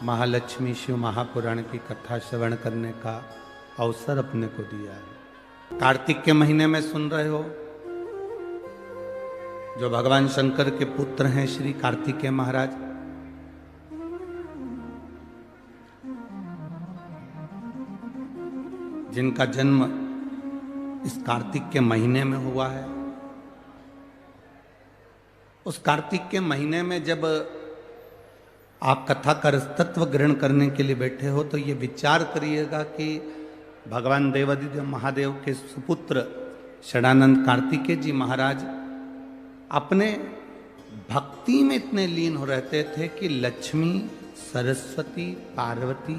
महालक्ष्मी शिव महापुराण की कथा श्रवण करने का अवसर अपने को दिया है। कार्तिक के महीने में सुन रहे हो, जो भगवान शंकर के पुत्र हैं श्री कार्तिकेय महाराज, जिनका जन्म इस कार्तिक के महीने में हुआ है। उस कार्तिक के महीने में जब आप कथा का तत्व ग्रहण करने के लिए बैठे हो तो ये विचार करिएगा कि भगवान देवादिदेव महादेव के सुपुत्र षडानंद कार्तिकेय जी महाराज अपने भक्ति में इतने लीन हो रहते थे कि लक्ष्मी, सरस्वती, पार्वती,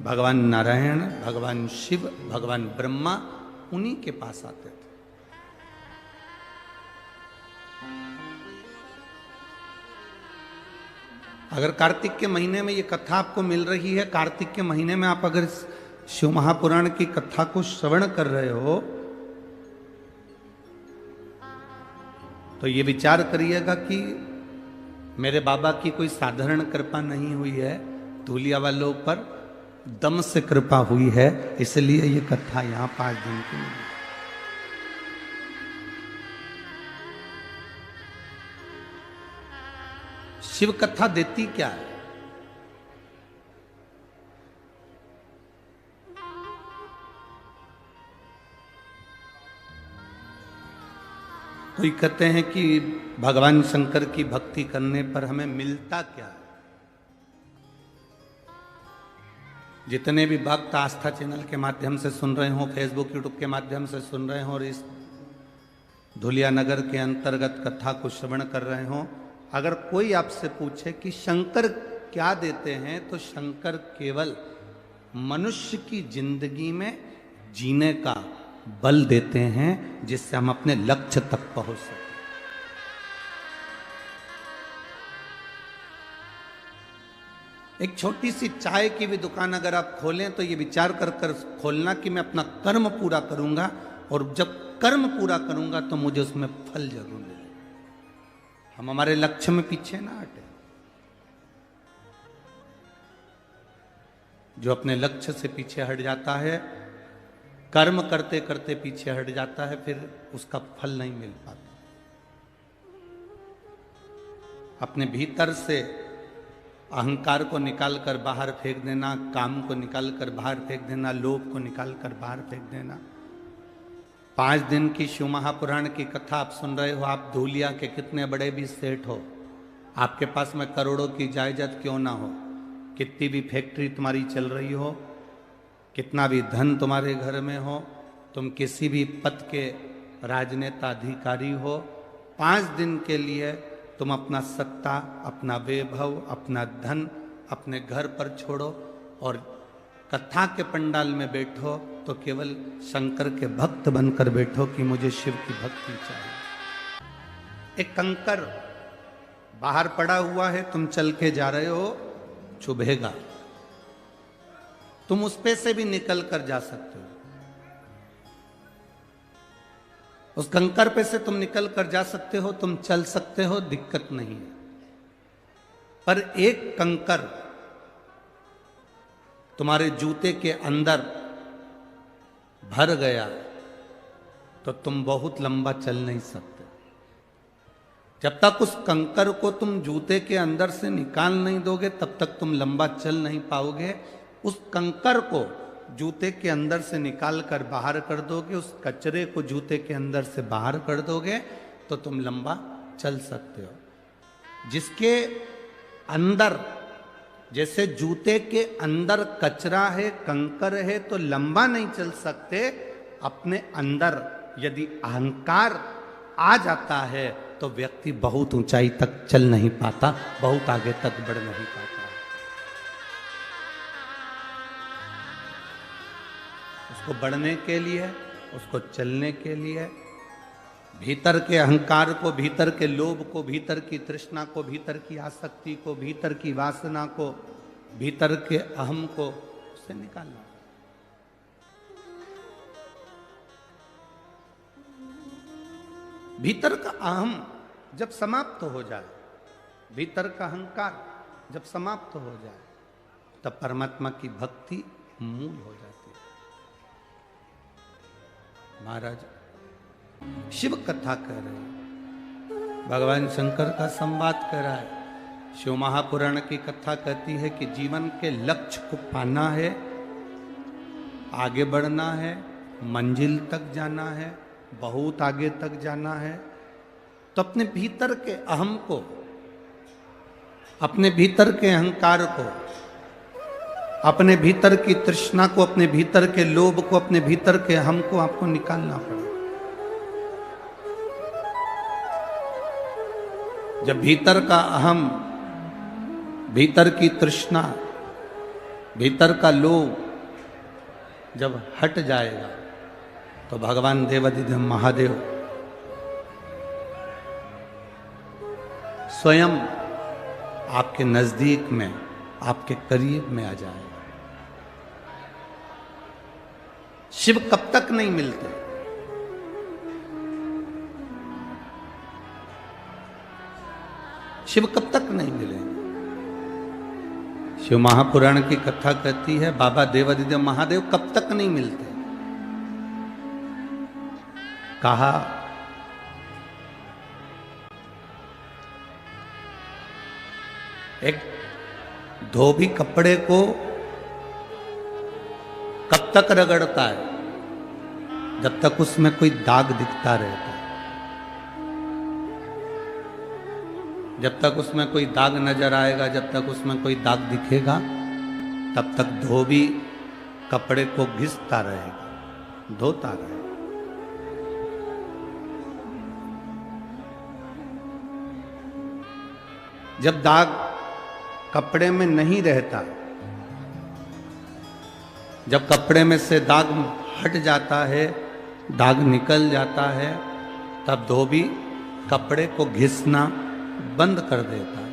भगवान नारायण, भगवान शिव, भगवान ब्रह्मा उन्हीं के पास आते थे। अगर कार्तिक के महीने में ये कथा आपको मिल रही है, कार्तिक के महीने में आप अगर शिव महापुराण की कथा को श्रवण कर रहे हो, तो ये विचार करिएगा कि मेरे बाबा की कोई साधारण कृपा नहीं हुई है, धूलिया वालों पर दम से कृपा हुई है, इसलिए ये कथा यहां 5 दिन की मिली। शिव कथा देती क्या है? कोई कहते हैं कि भगवान शंकर की भक्ति करने पर हमें मिलता क्या है। जितने भी भक्त आस्था चैनल के माध्यम से सुन रहे हो, फेसबुक यूट्यूब के माध्यम से सुन रहे हो और इस धुलिया नगर के अंतर्गत कथा को श्रवण कर रहे हो, अगर कोई आपसे पूछे कि शंकर क्या देते हैं, तो शंकर केवल मनुष्य की जिंदगी में जीने का बल देते हैं, जिससे हम अपने लक्ष्य तक पहुंच सकें। एक छोटी सी चाय की भी दुकान अगर आप खोलें तो ये विचार कर कर खोलना कि मैं अपना कर्म पूरा करूंगा, और जब कर्म पूरा करूंगा तो मुझे उसमें फल जरूर मिले। हम हमारे लक्ष्य में पीछे ना हटे। जो अपने लक्ष्य से पीछे हट जाता है, कर्म करते करते पीछे हट जाता है, फिर उसका फल नहीं मिल पाता। अपने भीतर से अहंकार को निकाल कर बाहर फेंक देना, काम को निकाल कर बाहर फेंक देना, लोभ को निकाल कर बाहर फेंक देना। 5 दिन की शिव महापुराण की कथा आप सुन रहे हो। आप धूलिया के कितने बड़े भी सेठ हो, आपके पास में करोड़ों की जायदाद क्यों ना हो, कितनी भी फैक्ट्री तुम्हारी चल रही हो, कितना भी धन तुम्हारे घर में हो, तुम किसी भी पद के राजनेता अधिकारी हो, 5 दिन के लिए तुम अपना सत्ता, अपना वैभव, अपना धन अपने घर पर छोड़ो और कथा के पंडाल में बैठो, तो केवल शंकर के भक्त बनकर बैठो कि मुझे शिव की भक्ति चाहिए। एक कंकर बाहर पड़ा हुआ है, तुम चल के जा रहे हो, चुभेगा, तुम उस पे से भी निकल कर जा सकते हो। उस कंकर पे से तुम निकल कर जा सकते हो, तुम चल सकते हो, दिक्कत नहीं है। पर एक कंकर तुम्हारे जूते के अंदर भर गया तो तुम बहुत लंबा चल नहीं सकते। जब तक उस कंकर को तुम जूते के अंदर से निकाल नहीं दोगे, तब तक तुम लंबा चल नहीं पाओगे। उस कंकर को जूते के अंदर से निकाल कर बाहर कर दोगे, उस कचरे को जूते के अंदर से बाहर कर दोगे, तो तुम लंबा चल सकते हो। जिसके अंदर, जैसे जूते के अंदर कचरा है, कंकर है, तो लंबा नहीं चल सकते। अपने अंदर यदि अहंकार आ जाता है तो व्यक्ति बहुत ऊंचाई तक चल नहीं पाता, बहुत आगे तक बढ़ नहीं पाता। उसको बढ़ने के लिए, उसको चलने के लिए भीतर के अहंकार को, भीतर के लोभ को, भीतर की तृष्णा को, भीतर की आसक्ति को, भीतर की वासना को, भीतर के अहम को उससे निकालना। भीतर का अहम जब समाप्त हो जाए, भीतर का अहंकार जब समाप्त हो जाए तब परमात्मा की भक्ति मूल हो जाती है। महाराज शिव कथा कह रहे हैं, भगवान शंकर का संवाद कर रहा है। शिव महापुराण की कथा कहती है कि जीवन के लक्ष्य को पाना है, आगे बढ़ना है, मंजिल तक जाना है, बहुत आगे तक जाना है, तो अपने भीतर के अहम को, अपने भीतर के अहंकार को, अपने भीतर की तृष्णा को, अपने भीतर के लोभ को, अपने भीतर के अहम को आपको निकालना पड़ेगा। जब भीतर का अहम, भीतर की तृष्णा, भीतर का लोभ जब हट जाएगा तो भगवान देवाधिदेव महादेव स्वयं आपके नजदीक में, आपके करीब में आ जाएगा। शिव कब तक नहीं मिलते? शिव कब तक नहीं मिलेंगे? शिव महापुराण की कथा कहती है बाबा देवाधिदेव महादेव कब तक नहीं मिलते। कहा एक धोबी कपड़े को कब तक रगड़ता है? जब तक उसमें कोई दाग दिखता रहता है। जब तक उसमें कोई दाग नजर आएगा, जब तक उसमें कोई दाग दिखेगा, तब तक धोबी कपड़े को घिसता रहेगा, धोता रहेगा। जब दाग कपड़े में नहीं रहता, जब कपड़े में से दाग हट जाता है, दाग निकल जाता है, तब धोबी कपड़े को घिसना बंद कर देता है।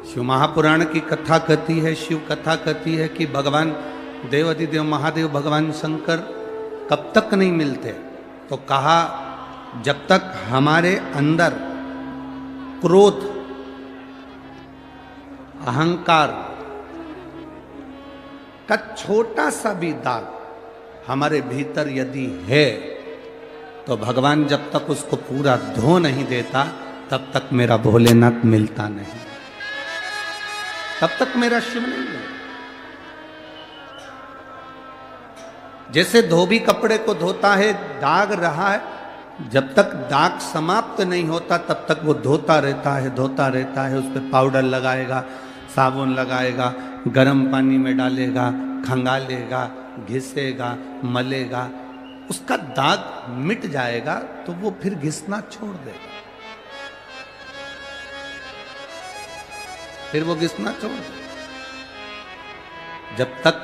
शिव महापुराण की कथा कहती है, शिव कथा कहती है कि भगवान देवाधिदेव महादेव, भगवान शंकर कब तक नहीं मिलते? तो कहा जब तक हमारे अंदर क्रोध, अहंकार का छोटा सा भी दाग हमारे भीतर यदि है, तो भगवान जब तक उसको पूरा धो नहीं देता तब तक मेरा भोलेनाथ मिलता नहीं, तब तक मेरा शिव नहीं मिलता। जैसे धोबी कपड़े को धोता है, दाग रहा है, जब तक दाग समाप्त नहीं होता तब तक वो धोता रहता है, धोता रहता है। उस पर पाउडर लगाएगा, साबुन लगाएगा, गर्म पानी में डालेगा, खंगालेगा, घिसेगा, मलेगा, उसका दाग मिट जाएगा तो वो फिर घिसना छोड़ देगा, फिर वो घिसना छोड़ देगा। जब तक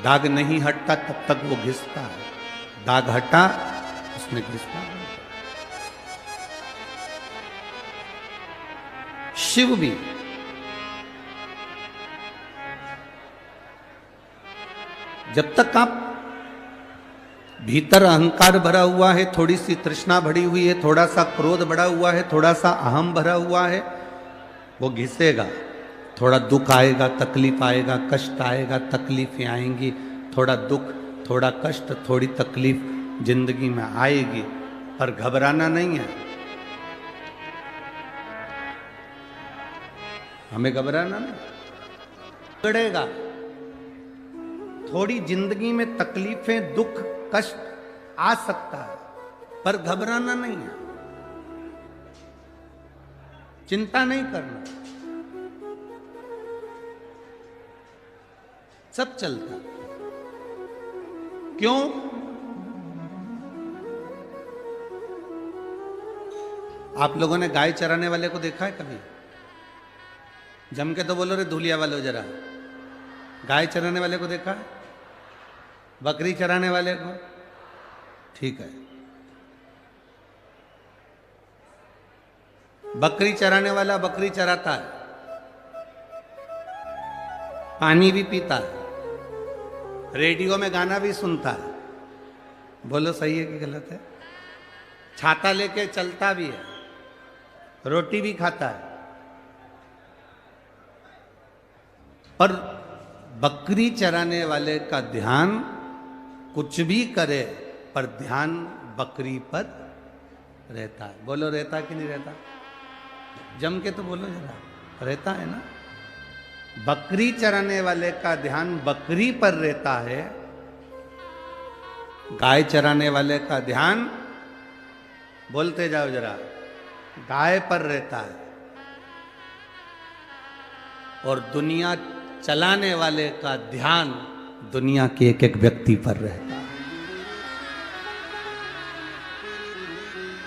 दाग नहीं हटता तब तक वो घिसता है, दाग हटा उसने घिसना नहीं। शिव भी जब तक आप भीतर अहंकार भरा हुआ है, थोड़ी सी तृष्णा भरी हुई है, थोड़ा सा क्रोध भरा हुआ है, थोड़ा सा अहम भरा हुआ है, वो घिसेगा। थोड़ा दुख आएगा, तकलीफ आएगा, कष्ट आएगा, तकलीफें आएंगी, थोड़ा दुख, थोड़ा कष्ट, थोड़ी तकलीफ जिंदगी में आएगी, पर घबराना नहीं है। हमें घबराना नहीं, बढ़ेगा। थोड़ी जिंदगी में तकलीफें, दुख, कष्ट आ सकता है, पर घबराना नहीं है, चिंता नहीं करना, सब चलता। क्यों? आप लोगों ने गाय चराने वाले को देखा है कभी? जम के तो बोलो रे धूलिया वाले जरा। गाय चराने वाले को देखा है? बकरी चराने वाले को? ठीक है, बकरी चराने वाला बकरी चराता है, पानी भी पीता है, रेडियो में गाना भी सुनता है, बोलो सही है कि गलत है? छाता लेके चलता भी है, रोटी भी खाता है, पर बकरी चराने वाले का ध्यान कुछ भी करे पर ध्यान बकरी पर रहता है। बोलो रहता कि नहीं रहता? जम के तो बोलो जरा, रहता है ना? बकरी चराने वाले का ध्यान बकरी पर रहता है, गाय चराने वाले का ध्यान, बोलते जाओ जरा, गाय पर रहता है, और दुनिया चलाने वाले का ध्यान दुनिया के एक एक व्यक्ति पर रहता है।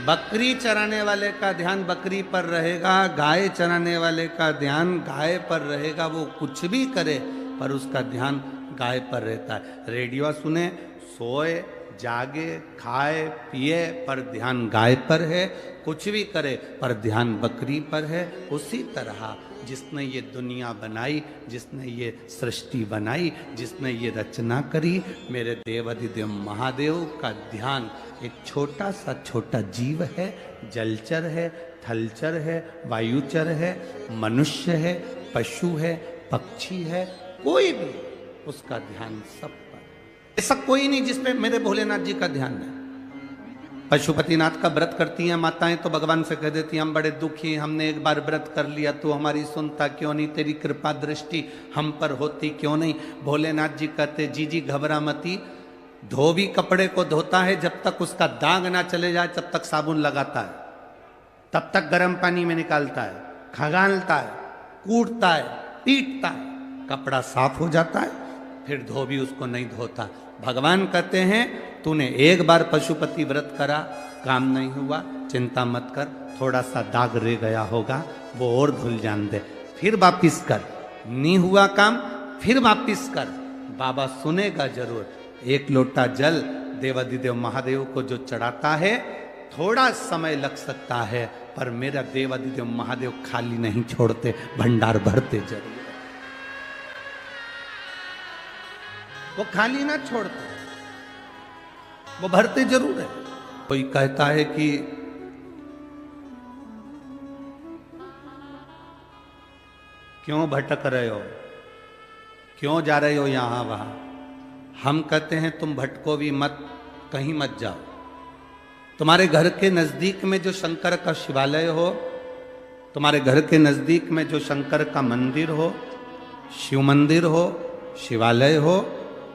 बकरी चराने वाले का ध्यान बकरी पर रहेगा, गाय चराने वाले का ध्यान गाय पर रहेगा। वो कुछ भी करे पर उसका ध्यान गाय पर रहता है। रेडियो सुने, सोए, जागे, खाए, पिए पर ध्यान गाय पर है, कुछ भी करे पर ध्यान बकरी पर है। उसी तरह जिसने ये दुनिया बनाई, जिसने ये सृष्टि बनाई, जिसने ये रचना करी, मेरे देवाधिदेव महादेव का ध्यान एक छोटा सा छोटा जीव है, जलचर है, थलचर है, वायुचर है, मनुष्य है, पशु है, पक्षी है, कोई भी, उसका ध्यान सब पर। ऐसा कोई नहीं जिसपे मेरे भोलेनाथ जी का ध्यान नहीं। पशुपतिनाथ का व्रत करती हैं माताएं तो भगवान से कह देती हैं, हम बड़े दुखी, हमने एक बार व्रत कर लिया तो हमारी सुनता क्यों नहीं, तेरी कृपा दृष्टि हम पर होती क्यों नहीं। भोलेनाथ जी कहते, जी जी घबरा मती, धोबी कपड़े को धोता है जब तक उसका दाग ना चले जाए तब तक साबुन लगाता है, तब तक गर्म पानी में निकालता है, खगालता है, कूटता है, पीटता है, कपड़ा साफ हो जाता है, फिर धोबी उसको नहीं धोता। भगवान कहते हैं, तूने एक बार पशुपति व्रत करा, काम नहीं हुआ, चिंता मत कर, थोड़ा सा दाग रह गया होगा, वो और धुल जान दे, फिर वापिस कर, नहीं हुआ काम फिर वापिस कर, बाबा सुनेगा जरूर। एक लोटा जल देवाधिदेव महादेव को जो चढ़ाता है, थोड़ा समय लग सकता है पर मेरा देवाधिदेव महादेव खाली नहीं छोड़ते, भंडार भरते जरूर। वो खाली ना छोड़ते, वो भरते जरूर है। कोई कहता है कि क्यों भटक रहे हो, क्यों जा रहे हो यहां वहां। हम कहते हैं तुम भटको भी मत, कहीं मत जाओ। तुम्हारे घर के नजदीक में जो शंकर का शिवालय हो, तुम्हारे घर के नजदीक में जो शंकर का मंदिर हो, शिव मंदिर हो, शिवालय हो,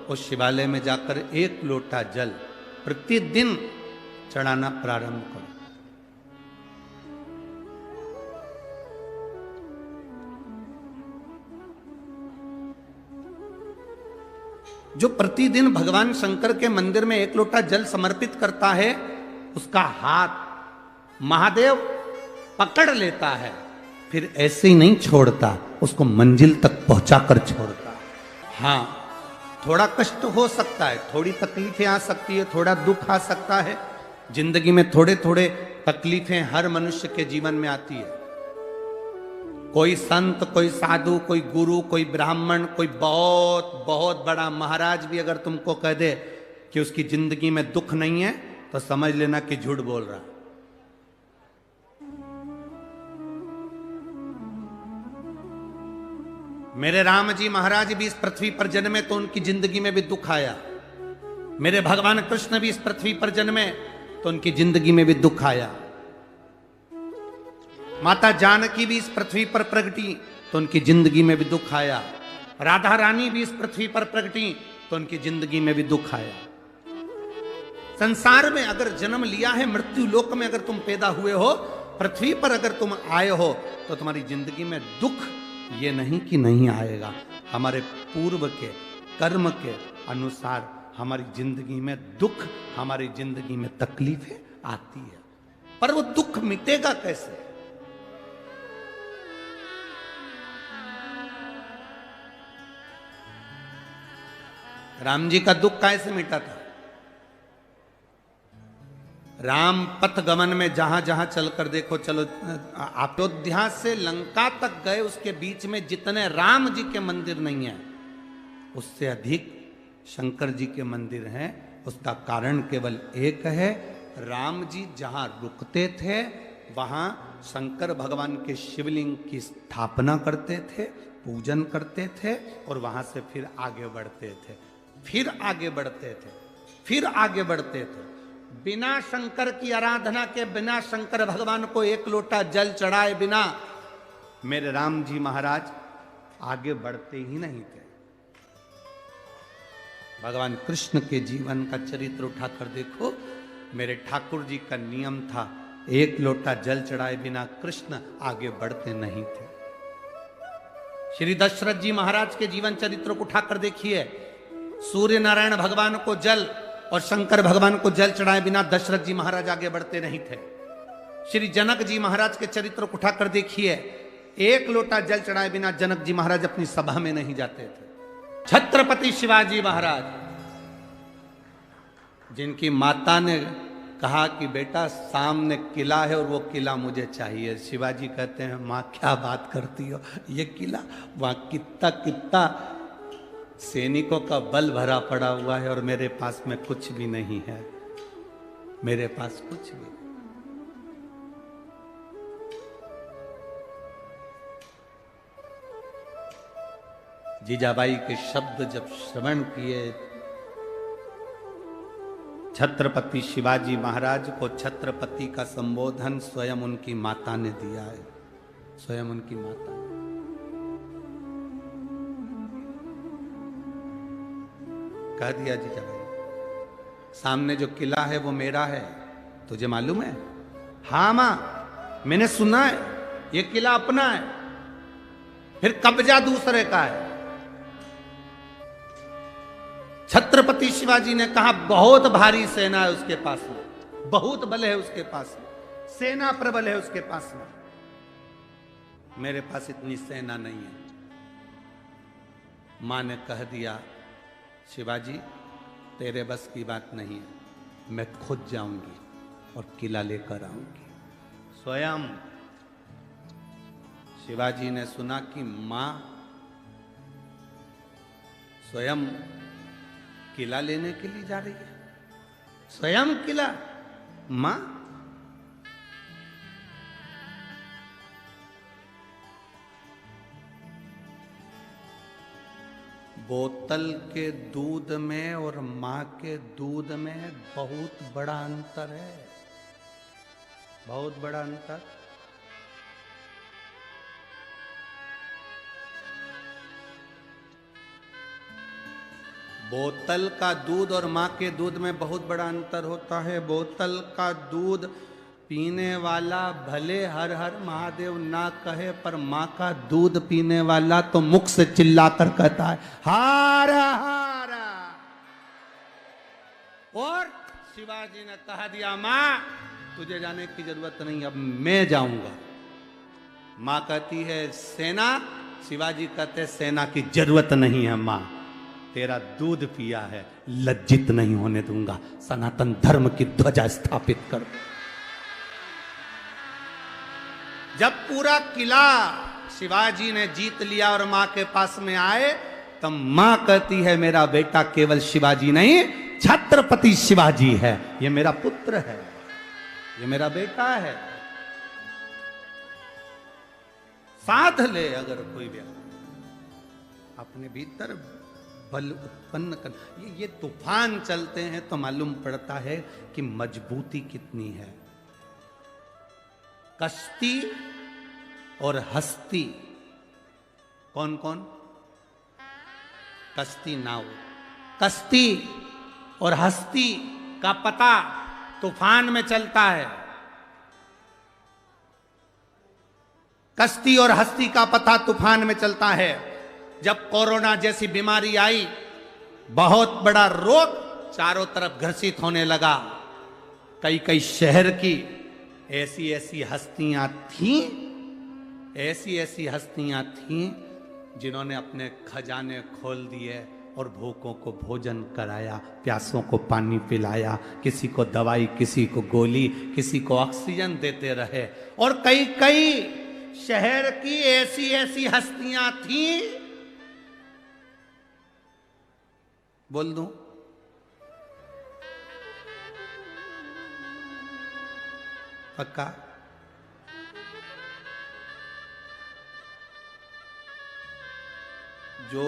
उस शिवालय में जाकर एक लोटा जल प्रतिदिन चढ़ाना प्रारंभ करो। जो प्रतिदिन भगवान शंकर के मंदिर में एक लोटा जल समर्पित करता है, उसका हाथ महादेव पकड़ लेता है, फिर ऐसे ही नहीं छोड़ता, उसको मंजिल तक पहुंचाकर छोड़ता है। हाँ, थोड़ा कष्ट हो सकता है, थोड़ी तकलीफें आ सकती है, थोड़ा दुख आ सकता है, जिंदगी में थोड़े थोड़े तकलीफें हर मनुष्य के जीवन में आती है। कोई संत, कोई साधु, कोई गुरु, कोई ब्राह्मण, कोई बहुत बहुत बड़ा महाराज भी अगर तुमको कह दे कि उसकी जिंदगी में दुख नहीं है, तो समझ लेना कि झूठ बोल रहा। मेरे राम जी महाराज भी इस पृथ्वी पर जन्मे तो उनकी जिंदगी में भी दुख आया। मेरे भगवान कृष्ण भी इस पृथ्वी पर जन्मे तो उनकी जिंदगी में भी दुख आया। माता जानकी भी इस पृथ्वी पर प्रगटी तो उनकी जिंदगी में भी दुख आया। राधा रानी भी इस पृथ्वी पर प्रगटी तो उनकी जिंदगी में भी दुख आया। संसार में अगर जन्म लिया है, मृत्यु लोक में अगर तुम पैदा हुए हो, पृथ्वी पर अगर तुम आए हो, तो तुम्हारी जिंदगी में दुख ये नहीं कि नहीं आएगा। हमारे पूर्व के कर्म के अनुसार हमारी जिंदगी में दुख, हमारी जिंदगी में तकलीफें आती है, पर वो दुख मिटेगा कैसे? राम जी का दुख कैसे मिटा था? राम पथ गमन में जहां जहां चलकर देखो, चलो आप अयोध्या से लंका तक गए, उसके बीच में जितने राम जी के मंदिर नहीं है, उससे अधिक शंकर जी के मंदिर हैं। उसका कारण केवल एक है, राम जी जहां रुकते थे वहां शंकर भगवान के शिवलिंग की स्थापना करते थे, पूजन करते थे और वहां से फिर आगे बढ़ते थे, फिर आगे बढ़ते थे, फिर आगे बढ़ते थे। बिना शंकर की आराधना के, बिना शंकर भगवान को एक लोटा जल चढ़ाए बिना मेरे राम जी महाराज आगे बढ़ते ही नहीं थे। भगवान कृष्ण के जीवन का चरित्र उठाकर देखो, मेरे ठाकुर जी का नियम था, एक लोटा जल चढ़ाए बिना कृष्ण आगे बढ़ते नहीं थे। श्री दशरथ जी महाराज के जीवन चरित्र को उठाकर देखिए, सूर्य नारायण भगवान को जल और शंकर भगवान को जल चढ़ाए बिना दशरथ जी महाराज आगे बढ़ते नहीं थे। श्री जनक जी महाराज के चरित्र को उठाकर देखिए, एक लोटा जल चढ़ाए बिना जनक जी महाराज अपनी सभा में नहीं जाते थे। छत्रपति शिवाजी महाराज, जिनकी माता ने कहा कि बेटा सामने किला है और वो किला मुझे चाहिए, शिवाजी कहते हैं माँ क्या बात करती हो, ये किला वहां कितना कितना सैनिकों का बल भरा पड़ा हुआ है और मेरे पास में कुछ भी नहीं है, मेरे पास कुछ भी नहीं। जीजाबाई के शब्द जब श्रवण किए, छत्रपति शिवाजी महाराज को छत्रपति का संबोधन स्वयं उनकी माता ने दिया है, स्वयं उनकी माता ने। कह दिया जीजाबाई, सामने जो किला है वो मेरा है, तुझे मालूम है? हाँ मां, मैंने सुना है ये किला अपना है, फिर कब्जा दूसरे का है। छत्रपति शिवाजी ने कहा बहुत भारी सेना है उसके पास में, बहुत बल है उसके पास में, सेना प्रबल है उसके पास में, मेरे पास इतनी सेना नहीं है। मां ने कह दिया शिवाजी तेरे बस की बात नहीं है, मैं खुद जाऊंगी और किला लेकर आऊंगी। स्वयं शिवाजी ने सुना कि मां स्वयं किला लेने के लिए जा रही है, स्वयं किला। मां बोतल के दूध में और मां के दूध में बहुत बड़ा अंतर है, बहुत बड़ा अंतर। बोतल का दूध और मां के दूध में बहुत बड़ा अंतर होता है। बोतल का दूध पीने वाला भले हर हर महादेव ना कहे, पर मां का दूध पीने वाला तो मुख से चिल्लाकर कहता है हार हार। और शिवाजी ने कहा दिया मां तुझे जाने की जरूरत नहीं, अब मैं जाऊंगा। मां कहती है सेना, शिवाजी कहते सेना की जरूरत नहीं है मां, तेरा दूध पिया है, लज्जित नहीं होने दूंगा, सनातन धर्म की ध्वजा स्थापित कर। जब पूरा किला शिवाजी ने जीत लिया और मां के पास में आए, तब मां कहती है मेरा बेटा केवल शिवाजी नहीं, छत्रपति शिवाजी है, ये मेरा पुत्र है, ये मेरा बेटा है। साध ले अगर कोई व्यक्ति अपने भीतर बल उत्पन्न कर, ये तूफान चलते हैं तो मालूम पड़ता है कि मजबूती कितनी है। कश्ती और हस्ती, कौन कौन? कश्ती नाव, कश्ती और हस्ती का पता तूफान में चलता है। कश्ती और हस्ती का पता तूफान में चलता है। जब कोरोना जैसी बीमारी आई, बहुत बड़ा रोग चारों तरफ घर्षित होने लगा, कई कई शहर की ऐसी ऐसी हस्तियां थीं, ऐसी ऐसी हस्तियां थीं जिन्होंने अपने खजाने खोल दिए और भूखों को भोजन कराया, प्यासों को पानी पिलाया, किसी को दवाई, किसी को गोली, किसी को ऑक्सीजन देते रहे। और कई कई शहर की ऐसी ऐसी हस्तियां थीं, बोल दूं, पक्का जो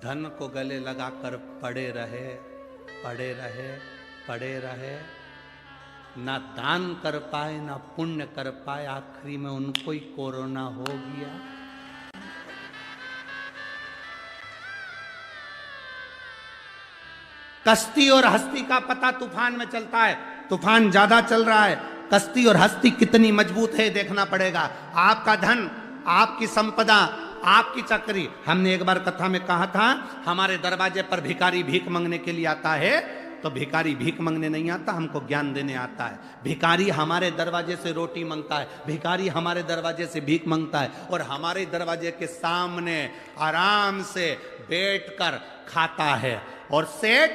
धन को गले लगाकर पड़े रहे पड़े रहे पड़े रहे, ना दान कर पाए ना पुण्य कर पाए, आखिरी में उनको ही कोरोना हो गया। कश्ती और हस्ती का पता तूफान में चलता है। तूफान ज्यादा चल रहा है, कश्ती और हस्ती कितनी मजबूत है देखना पड़ेगा। आपका धन, आपकी संपदा, आपकी चक्री। हमने एक बार कथा में कहा था, हमारे दरवाजे पर भिखारी भीख मांगने के लिए आता है, तो भिखारी भीख मांगने नहीं आता, हमको ज्ञान देने आता है। भिखारी हमारे दरवाजे से रोटी मांगता है, भिखारी हमारे दरवाजे से भीख मांगता है, और हमारे दरवाजे के सामने आराम से बैठकर खाता है। और सेठ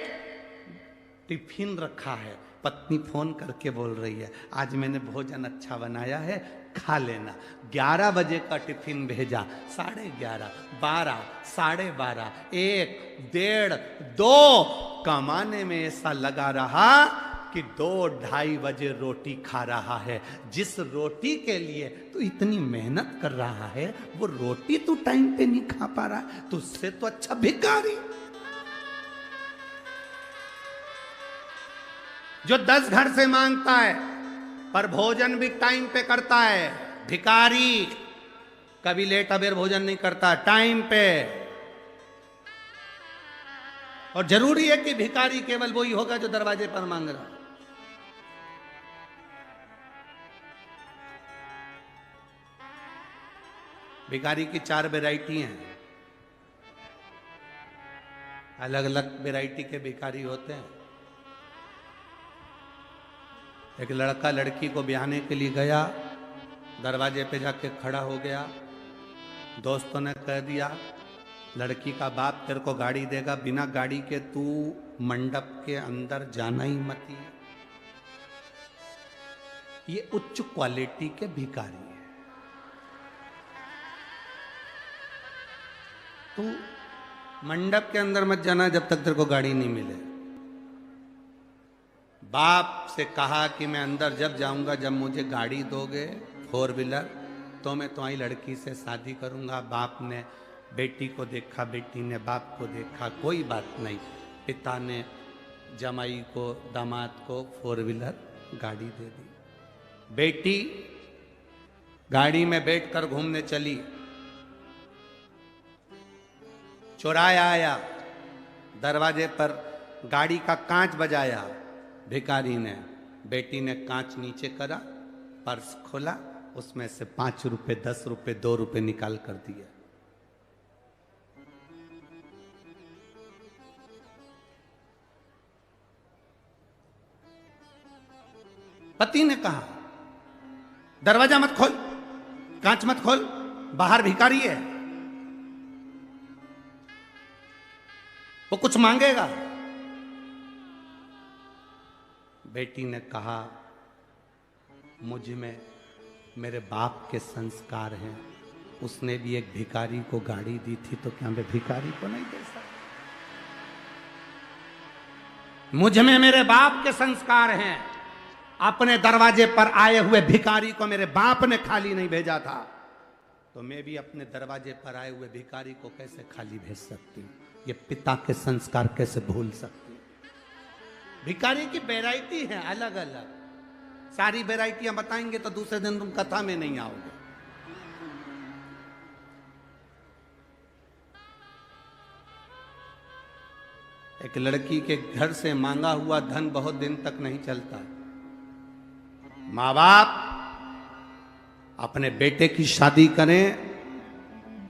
टिफिन रखा है, पत्नी फोन करके बोल रही है, आज मैंने भोजन अच्छा बनाया है, खा लेना। 11 बजे का टिफिन भेजा, 11:30, 12, 12:30, 1, 1:30, 2 कमाने में ऐसा लगा रहा कि 2-2:30 बजे रोटी खा रहा है। जिस रोटी के लिए तू इतनी मेहनत कर रहा है, वो रोटी तू टाइम पे नहीं खा पा रहा, तुझसे तो अच्छा भिखारी जो 10 घर से मांगता है पर भोजन भी टाइम पे करता है। भिखारी कभी लेट अबेर भोजन नहीं करता, टाइम पे। और जरूरी है कि भिखारी केवल वही होगा जो दरवाजे पर मांग रहा। भिखारी की 4 वैरायटी हैं, अलग अलग वैरायटी के भिखारी होते हैं। एक लड़का लड़की को ब्याहने के लिए गया, दरवाजे पे जाके खड़ा हो गया, दोस्तों ने कह दिया लड़की का बाप तेरे को गाड़ी देगा, बिना गाड़ी के तू मंडप के अंदर जाना ही मत। ये उच्च क्वालिटी के भिखारी है। तू मंडप के अंदर मत जाना जब तक तेरे को गाड़ी नहीं मिले। बाप से कहा कि मैं अंदर जब जाऊंगा जब मुझे गाड़ी दोगे 4 व्हीलर, तो मैं तुम्हारी लड़की से शादी करूंगा। बाप ने बेटी को देखा, बेटी ने बाप को देखा, कोई बात नहीं। पिता ने जमाई को, दामाद को 4 व्हीलर गाड़ी दे दी। बेटी गाड़ी में बैठकर घूमने चली, चौराया आया, दरवाजे पर गाड़ी का कांच बजाया। भिखारी ने, बेटी ने कांच नीचे करा, पर्स खोला, उसमें से 5 रुपए, 10 रुपए, 2 रुपए निकाल कर दिया। पति ने कहा दरवाजा मत खोल, कांच मत खोल, बाहर भिखारी है, वो कुछ मांगेगा। बेटी ने कहा मुझ में मेरे बाप के संस्कार हैं, उसने भी एक भिखारी को गाड़ी दी थी, तो क्या मैं भिखारी को नहीं दे सकता? मुझ में मेरे बाप के संस्कार हैं, अपने दरवाजे पर आए हुए भिखारी को मेरे बाप ने खाली नहीं भेजा था, तो मैं भी अपने दरवाजे पर आए हुए भिखारी को कैसे खाली भेज सकती हूँ? ये पिता के संस्कार कैसे भूल सकती? भिखारी की वैरायटी है अलग अलग, सारी वैरायटियां बताएंगे तो दूसरे दिन तुम कथा में नहीं आओगे। एक लड़की के घर से मांगा हुआ धन बहुत दिन तक नहीं चलता। माँ बाप अपने बेटे की शादी करें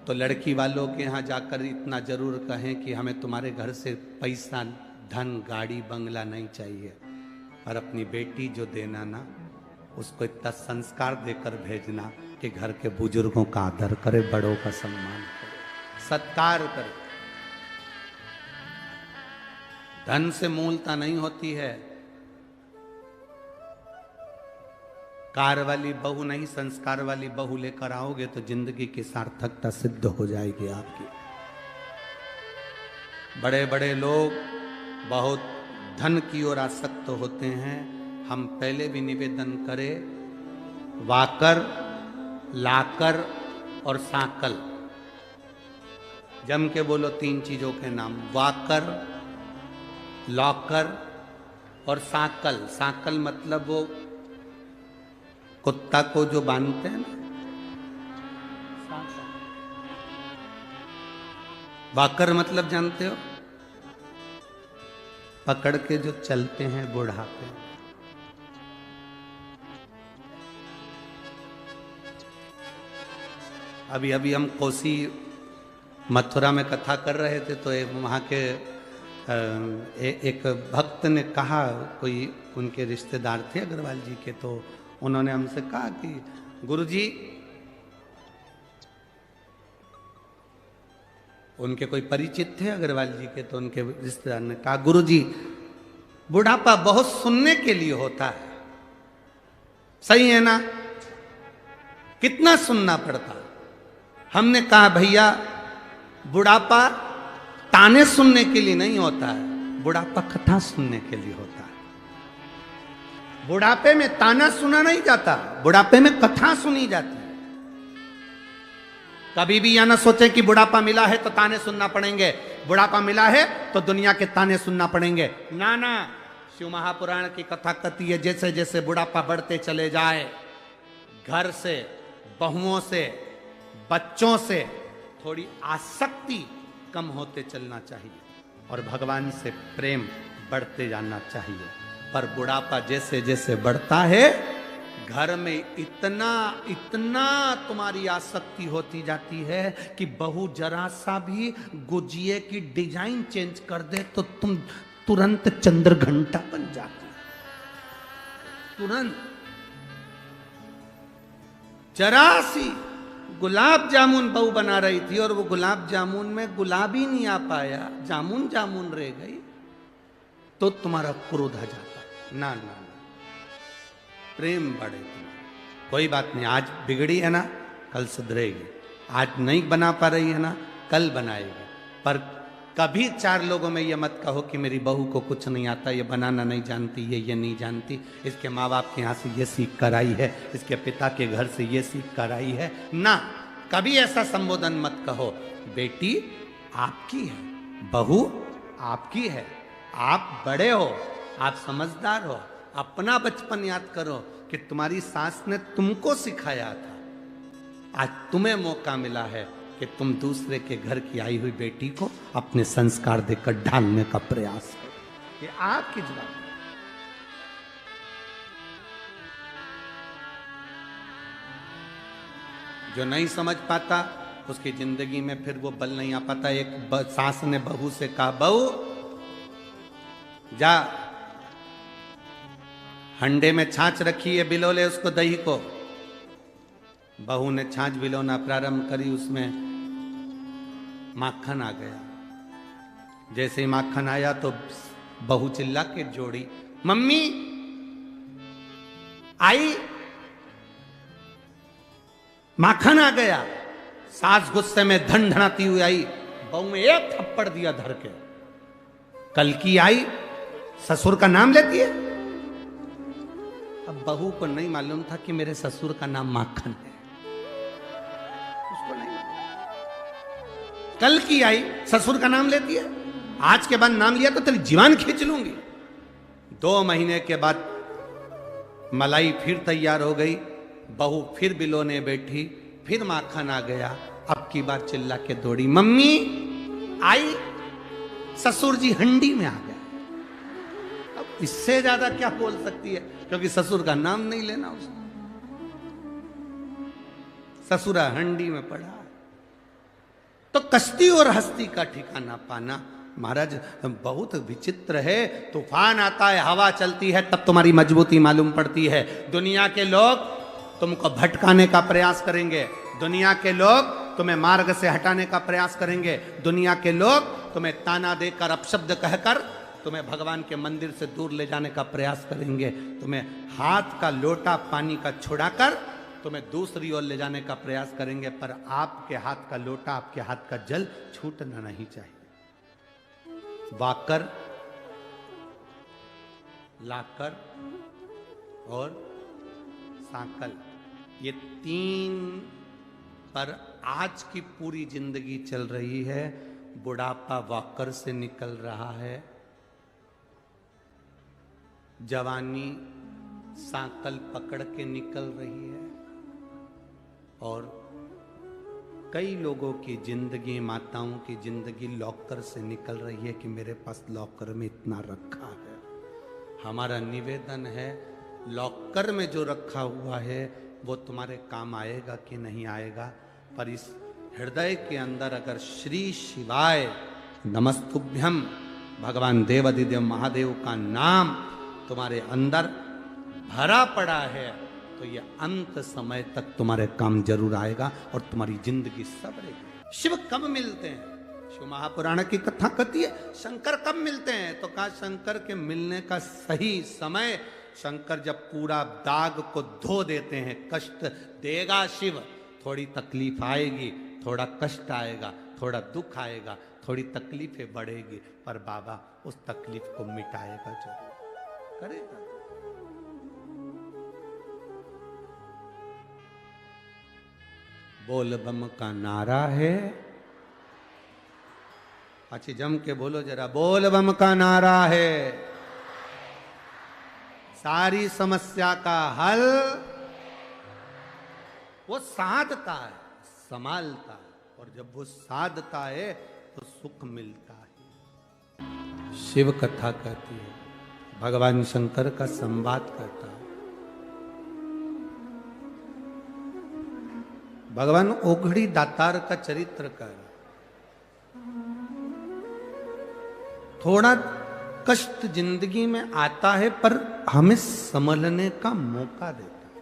तो लड़की वालों के यहां जाकर इतना जरूर कहें कि हमें तुम्हारे घर से पैसा, धन, गाड़ी, बंगला नहीं चाहिए, और अपनी बेटी जो देना ना, उसको इतना संस्कार देकर भेजना कि घर के बुजुर्गों का आदर करे, बड़ों का सम्मान करे, सत्कार करे। धन से मूलता नहीं होती है। कार वाली बहू नहीं, संस्कार वाली बहू लेकर आओगे तो जिंदगी की सार्थकता सिद्ध हो जाएगी आपकी। बड़े बड़े लोग बहुत धन की ओर आसक्त होते हैं। हम पहले भी निवेदन करें, वाकर, लाकर और साकल जम के बोलो तीन चीजों के नाम, वाकर, लॉकर और साकल। साकल मतलब वो कुत्ता को जो बांधते हैं ना, वाकर मतलब जानते हो, पकड़ के जो चलते हैं बुढ़ापे। अभी अभी हम कोसी मथुरा में कथा कर रहे थे तो वहाँ के एक भक्त ने कहा, कोई उनके रिश्तेदार थे अग्रवाल जी के, तो उन्होंने हमसे कहा कि गुरुजी, उनके कोई परिचित थे अग्रवाल जी के, तो उनके रिश्तेदार ने कहा, गुरुजी बुढ़ापा बहुत सुनने के लिए होता है, सही है ना, कितना सुनना पड़ता। हमने कहा भैया बुढ़ापा ताने सुनने के लिए नहीं होता है, बुढ़ापा कथा सुनने के लिए होता है। बुढ़ापे में ताना सुना नहीं जाता, बुढ़ापे में कथा सुनी जाती है। कभी भी यह ना सोचे कि बुढ़ापा मिला है तो ताने सुनना पड़ेंगे, बुढ़ापा मिला है तो दुनिया के ताने सुनना पड़ेंगे। ना ना, शिव महापुराण की कथा कहती है, जैसे जैसे बुढ़ापा बढ़ते चले जाए, घर से, बहुओं से, बच्चों से थोड़ी आसक्ति कम होते चलना चाहिए और भगवान से प्रेम बढ़ते जाना चाहिए। पर बुढ़ापा जैसे जैसे बढ़ता है, घर में इतना इतना तुम्हारी आसक्ति होती जाती है कि बहू जरा सा भी गुजिये की डिजाइन चेंज कर दे तो तुम तुरंत चंद्र घंटा बन जाती, तुरंत। जरा सी गुलाब जामुन बहू बना रही थी और वो गुलाब जामुन में गुलाब ही नहीं आ पाया, जामुन जामुन रह गई, तो तुम्हारा क्रोध आ जाता। ना ना ना, प्रेम बढ़े तुम्हारा। कोई बात नहीं, आज बिगड़ी है ना, कल सुधरेगी। आज नहीं बना पा रही है ना, कल बनाएगी। पर कभी चार लोगों में ये मत कहो कि मेरी बहू को कुछ नहीं आता, ये बनाना नहीं जानती, ये नहीं जानती, इसके माँ बाप के यहाँ से ये सीख कर आई है, इसके पिता के घर से ये सीख कर आई है। ना, कभी ऐसा संबोधन मत कहो। बेटी आपकी है, बहू आपकी है, आप बड़े हो, आप समझदार हो। अपना बचपन याद करो कि तुम्हारी सास ने तुमको सिखाया था, आज तुम्हें मौका मिला है कि तुम दूसरे के घर की आई हुई बेटी को अपने संस्कार देकर ढालने का प्रयास करो। ये आपकी जवाबदारी। जो नहीं समझ पाता उसकी जिंदगी में फिर वो बल नहीं आ पाता। एक सास ने बहू से कहा, बहू जा हंडे में छाछ रखी है, बिलो ले उसको दही को। बहू ने छाछ बिलोना प्रारंभ करी, उसमें माखन आ गया। जैसे ही माखन आया तो बहू चिल्ला के जोड़ी, मम्मी आई, माखन आ गया। सास गुस्से में धन धनाती हुई आई, बहू में एक थप्पड़ दिया धर के। कल की आई, ससुर का नाम लेती है। अब बहू को नहीं मालूम था कि मेरे ससुर का नाम माखन है, उसको नहीं मालूम। कल की आई, ससुर का नाम लेती है, आज के बाद नाम लिया तो तेरी जीवान खींच लूंगी। 2 महीने के बाद मलाई फिर तैयार हो गई, बहू फिर बिलोने बैठी, फिर माखन आ गया। अब की बार चिल्ला के दौड़ी, मम्मी आई, ससुर जी हंडी में आ गए। अब इससे ज्यादा क्या बोल सकती है, क्योंकि ससुर का नाम नहीं लेना उसने। ससुरा हंडी में पड़ा। तो कश्ती और हस्ती का ठिकाना पाना महाराज बहुत विचित्र है। तूफान आता है, हवा चलती है, तब तुम्हारी मजबूती मालूम पड़ती है। दुनिया के लोग तुमको भटकाने का प्रयास करेंगे, दुनिया के लोग तुम्हें मार्ग से हटाने का प्रयास करेंगे, दुनिया के लोग तुम्हें ताना देकर, अपशब्द कहकर तुम्हें भगवान के मंदिर से दूर ले जाने का प्रयास करेंगे, तुम्हें हाथ का लोटा पानी का छुड़ाकर तुम्हें दूसरी ओर ले जाने का प्रयास करेंगे। पर आपके हाथ का लोटा, आपके हाथ का जल छूटना नहीं चाहिए। वाकर, लाकर और सांकल, ये 3 पर आज की पूरी जिंदगी चल रही है, बुढ़ापा वॉकर से निकल रहा है, जवानी सांकल पकड़ के निकल रही है, और कई लोगों की जिंदगी, माताओं की जिंदगी लॉकर से निकल रही है कि मेरे पास लॉकर में इतना रखा है। हमारा निवेदन है, लॉकर में जो रखा हुआ है वो तुम्हारे काम आएगा कि नहीं आएगा, पर इस हृदय के अंदर अगर श्री शिवाय नमस्तुभ्यम भगवान देवाधिदेव महादेव का नाम तुम्हारे अंदर भरा पड़ा है तो ये अंत समय तक तुम्हारे काम जरूर आएगा और तुम्हारी जिंदगी सवरेगी। शिव कब मिलते हैं? शिव महापुराण की कथा कहती है शंकर कब मिलते हैं, तो कहा शंकर के मिलने का सही समय, शंकर जब पूरा दाग को धो देते हैं। कष्ट देगा शिव, थोड़ी तकलीफ आएगी, थोड़ा कष्ट आएगा, थोड़ा दुख आएगा, थोड़ी तकलीफें बढ़ेगी, पर बाबा उस तकलीफ को मिटाएगा जरूर, करेगा। बोल बम का नारा है, अच्छी जम के बोलो जरा, बोल बम का नारा है, सारी समस्या का हल वो साधता है, संभालता है, और जब वो साधता है तो सुख मिलता है। शिव कथा कहती है, भगवान शंकर का संवाद करता है। भगवान ओघड़ी दातार का चरित्र कर, थोड़ा कष्ट जिंदगी में आता है पर हमें संभलने का मौका देता है।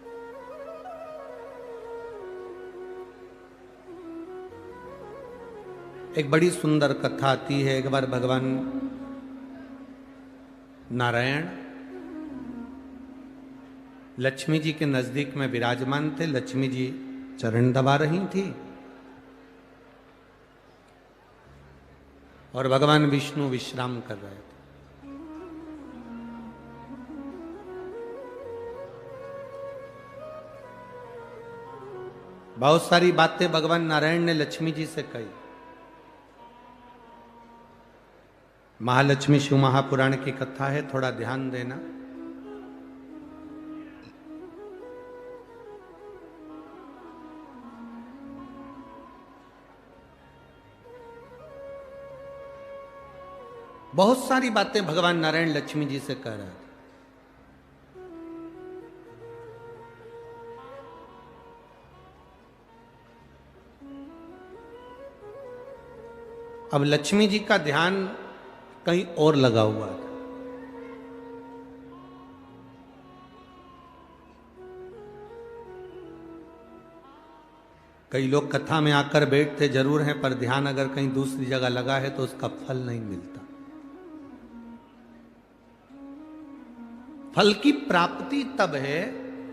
एक बड़ी सुंदर कथा आती है। एक बार भगवान नारायण लक्ष्मी जी के नजदीक में विराजमान थे। लक्ष्मी जी चरण दबा रही थी और भगवान विष्णु विश्राम कर रहे थे। बहुत सारी बातें भगवान नारायण ने लक्ष्मी जी से कही। महालक्ष्मी शिव महापुराण की कथा है, थोड़ा ध्यान देना। बहुत सारी बातें भगवान नारायण लक्ष्मी जी से कह रहे थे। अब लक्ष्मी जी का ध्यान कहीं और लगा हुआ था। कई लोग कथा में आकर बैठते जरूर हैं, पर ध्यान अगर कहीं दूसरी जगह लगा है तो उसका फल नहीं मिलता। फल की प्राप्ति तब है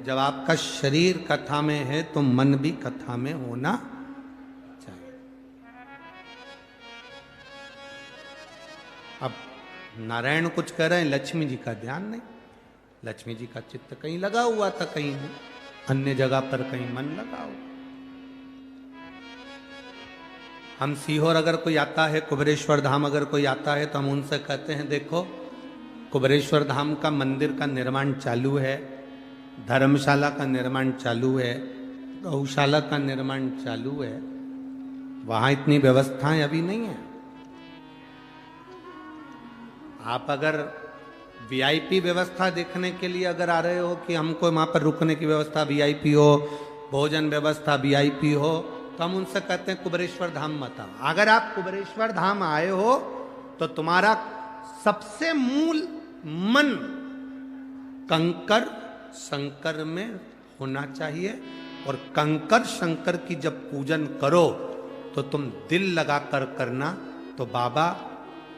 जब आपका शरीर कथा में है तो मन भी कथा में होना चाहिए। अब नारायण कुछ कह रहे हैं, लक्ष्मी जी का ध्यान नहीं। लक्ष्मी जी का चित्त कहीं लगा हुआ था, कहीं अन्य जगह पर कहीं मन लगा हुआ। हम सीहोर अगर कोई आता है, कुबेरेश्वर धाम अगर कोई आता है तो हम उनसे कहते हैं देखो कुबेरेश्वर धाम का मंदिर का निर्माण चालू है, धर्मशाला का निर्माण चालू है, गौशाला का निर्माण चालू है, वहां इतनी व्यवस्थाएं अभी नहीं है। आप अगर वीआईपी व्यवस्था देखने के लिए अगर आ रहे हो कि हमको वहां पर रुकने की व्यवस्था वीआईपी हो, भोजन व्यवस्था वीआईपी हो, तो हम उनसे कहते हैं कुबेरेश्वर धाम मत आओ। अगर आप कुबेरेश्वर धाम आए हो तो तुम्हारा सबसे मूल मन कंकर शंकर में होना चाहिए, और कंकर शंकर की जब पूजन करो तो तुम दिल लगाकर करना, तो बाबा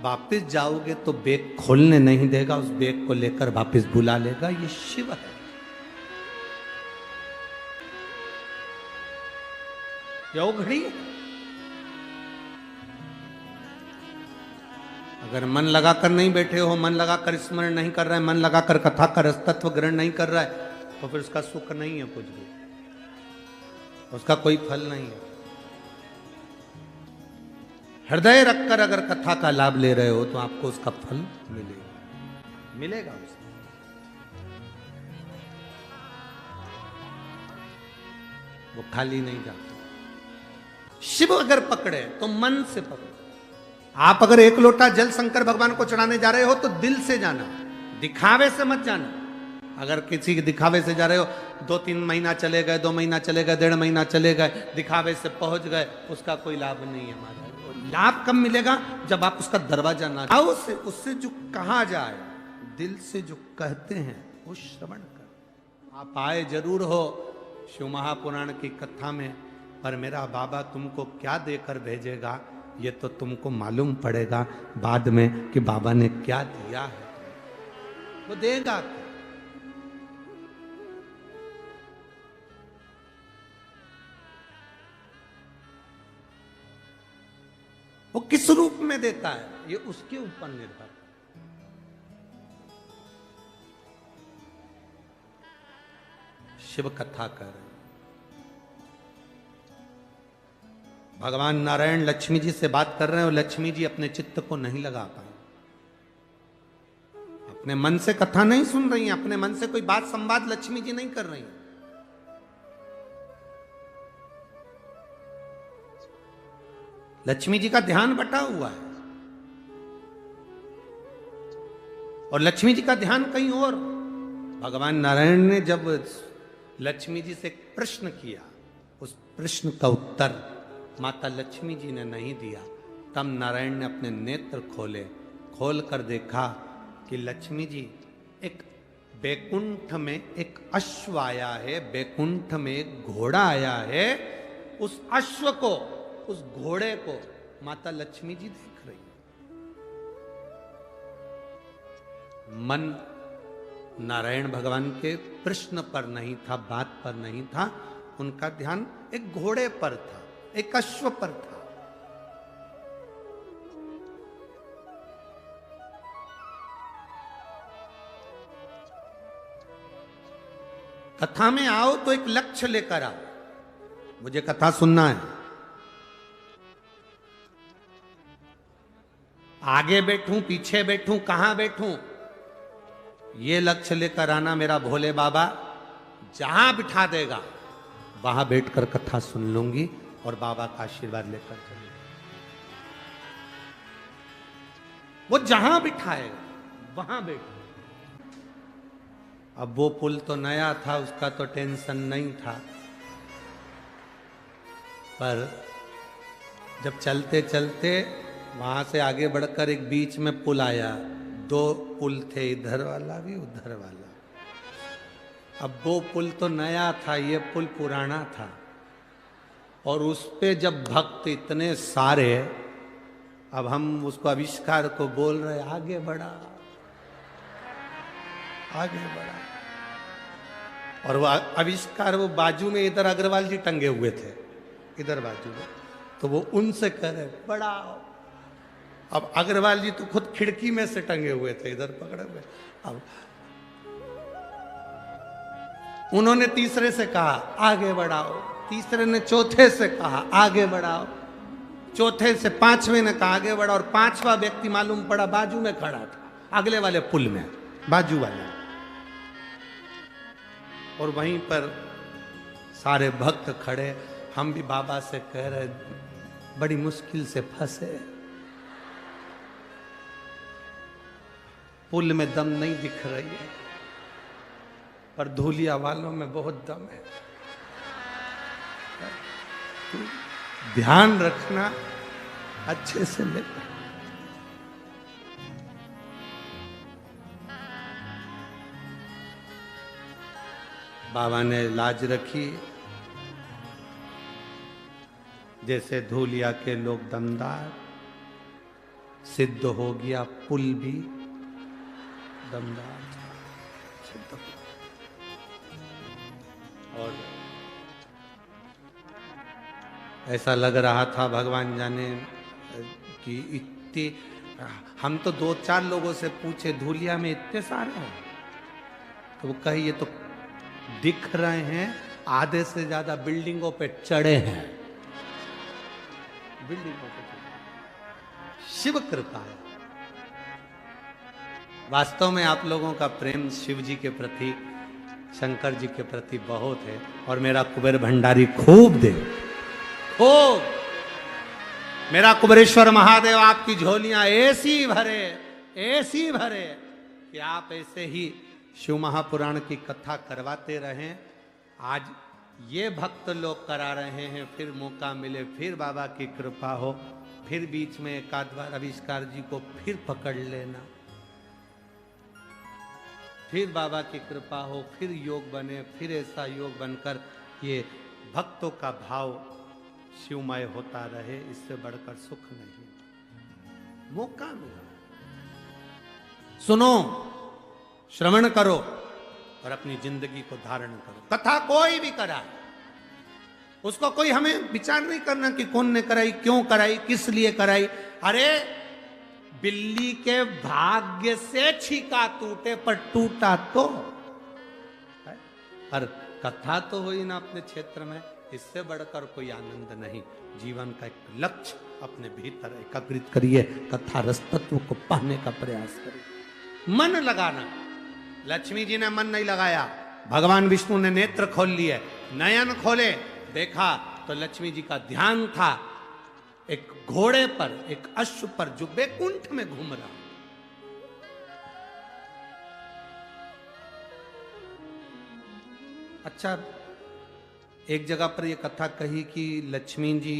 वापिस जाओगे तो बैग खोलने नहीं देगा, उस बैग को लेकर वापिस बुला लेगा। ये शिव है, ये ओघड़ी। अगर मन लगाकर नहीं बैठे हो, मन लगाकर स्मरण नहीं कर रहे हैं, मन लगाकर कथा का रसतत्व ग्रहण नहीं कर रहा है, तो फिर उसका सुख नहीं है, कुछ भी उसका कोई फल नहीं है। हृदय रखकर अगर कथा का लाभ ले रहे हो तो आपको उसका फल मिलेगा, मिलेगा उसका। वो खाली नहीं जाता। शिव अगर पकड़े तो मन से पकड़े। आप अगर एक लोटा जल शंकर भगवान को चढ़ाने जा रहे हो तो दिल से जाना, दिखावे से मत जाना। अगर किसी के दिखावे से जा रहे हो, 2-3 महीना चले गए, 2 महीना चले गए, 1.5 महीना चले गए, दिखावे से पहुंच गए, उसका कोई लाभ नहीं है हमारा। लाभ कब मिलेगा? जब आप उसका दरवाजा ना आओ, उससे जो कहा जाए, दिल से जो कहते हैं वो श्रवण कर। आप आए जरूर हो शिव महापुराण की कथा में, पर मेरा बाबा तुमको क्या देकर भेजेगा ये तो तुमको मालूम पड़ेगा बाद में कि बाबा ने क्या दिया है। वो देगा। वो किस रूप में देता है ये उसके ऊपर निर्भर। शिव कथा कर भगवान नारायण लक्ष्मी जी से बात कर रहे हैं और लक्ष्मी जी अपने चित्त को नहीं लगा पाए, अपने मन से कथा नहीं सुन रही हैं, अपने मन से कोई बात संवाद लक्ष्मी जी नहीं कर रही हैं। लक्ष्मी जी का ध्यान बटा हुआ है और लक्ष्मी जी का ध्यान कहीं और। भगवान नारायण ने जब लक्ष्मी जी से एक प्रश्न किया, उस प्रश्न का उत्तर माता लक्ष्मी जी ने नहीं दिया, तब नारायण ने अपने नेत्र खोले, खोल कर देखा कि लक्ष्मी जी एक बैकुंठ में एक अश्व आया है, बैकुंठ में एक घोड़ा आया है, उस अश्व को, उस घोड़े को माता लक्ष्मी जी देख रही। मन नारायण भगवान के प्रश्न पर नहीं था, बात पर नहीं था, उनका ध्यान एक घोड़े पर था, एक अश्व पर था। कथा में आओ तो एक लक्ष्य लेकर आओ, मुझे कथा सुनना है। आगे बैठूं, पीछे बैठूं, कहां बैठूं, ये लक्ष्य लेकर आना। मेरा भोले बाबा जहां बिठा देगा वहां बैठकर कथा सुन लूंगी और बाबा का आशीर्वाद लेकर चलूंगी। वो जहां बिठाएगा वहां बैठो। अब वो पुल तो नया था, उसका तो टेंशन नहीं था, पर जब चलते चलते वहां से आगे बढ़कर एक बीच में पुल आया, 2 पुल थे, इधर वाला भी उधर वाला। अब वो पुल तो नया था, ये पुल पुराना था, और उस पे जब भक्त इतने सारे, अब हम उसको आविष्कार को बोल रहे आगे बढ़ा, आगे बढ़ा, और वो आविष्कार वो बाजू में इधर अग्रवाल जी टंगे हुए थे, इधर बाजू में, तो वो उनसे कह रहे बढ़ाओ। अब अग्रवाल जी तो खुद खिड़की में से टंगे हुए थे, इधर पकड़े हुए। अब उन्होंने तीसरे से कहा आगे बढ़ाओ, तीसरे ने चौथे से कहा आगे बढ़ाओ, चौथे से 5वें ने कहा आगे बढ़ाओ, और 5वां व्यक्ति मालूम पड़ा बाजू में खड़ा था, अगले वाले पुल में, बाजू वाले। और वहीं पर सारे भक्त खड़े, हम भी बाबा से कह रहे बड़ी मुश्किल से फंसे, पुल में दम नहीं दिख रही है, पर धूलिया वालों में बहुत दम है। ध्यान रखना, अच्छे से लेना। बाबा ने लाज रखी, जैसे धूलिया के लोग दमदार, सिद्ध हो गया पुल भी दमदार सिद्ध हो। और ऐसा लग रहा था भगवान जाने कि इतने, हम तो 2-4 लोगों से पूछे धूलिया में इतने सारे हैं, तो वो कहे ये तो दिख रहे हैं, आधे से ज्यादा बिल्डिंगों पे चढ़े हैं, बिल्डिंगों पे चढ़े। शिव कृपा है। वास्तव में आप लोगों का प्रेम शिव जी के प्रति, शंकर जी के प्रति बहुत है, और मेरा कुबेर भंडारी खूब दे, खूब। मेरा कुबेरेश्वर महादेव आपकी झोलियां ऐसी भरे, ऐसी भरे कि आप ऐसे ही शिव महापुराण की कथा करवाते रहें। आज ये भक्त लोग करा रहे हैं, फिर मौका मिले, फिर बाबा की कृपा हो, फिर बीच में एक आध बार आविष्कार जी को फिर पकड़ लेना, फिर बाबा की कृपा हो, फिर योग बने, फिर ऐसा योग बनकर ये भक्तों का भाव शिवमय होता रहे, इससे बढ़कर सुख नहीं। मौका मिला, सुनो, श्रवण करो और अपनी जिंदगी को धारण करो। कथा कोई भी करा, उसको कोई हमें विचार नहीं करना कि कौन ने कराई, क्यों कराई, किस लिए कराई। अरे बिल्ली के भाग्य से छीका टूटे, पर टूटा तो है? और कथा तो हुई ना अपने क्षेत्र में, इससे बढ़कर कोई आनंद नहीं। जीवन का एक लक्ष्य अपने भीतर एकाग्रित करिए, कथा रस तत्व को पाने का प्रयास करिए, मन लगाना। लक्ष्मी जी ने मन नहीं लगाया, भगवान विष्णु ने नेत्र खोल लिए, नयन खोले, देखा तो लक्ष्मी जी का ध्यान था एक घोड़े पर, एक अश्व पर जो बैकुंठ में घूम रहा। अच्छा, एक जगह पर यह कथा कही कि लक्ष्मी जी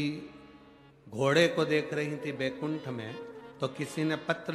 घोड़े को देख रही थी बैकुंठ में, तो किसी ने पत्र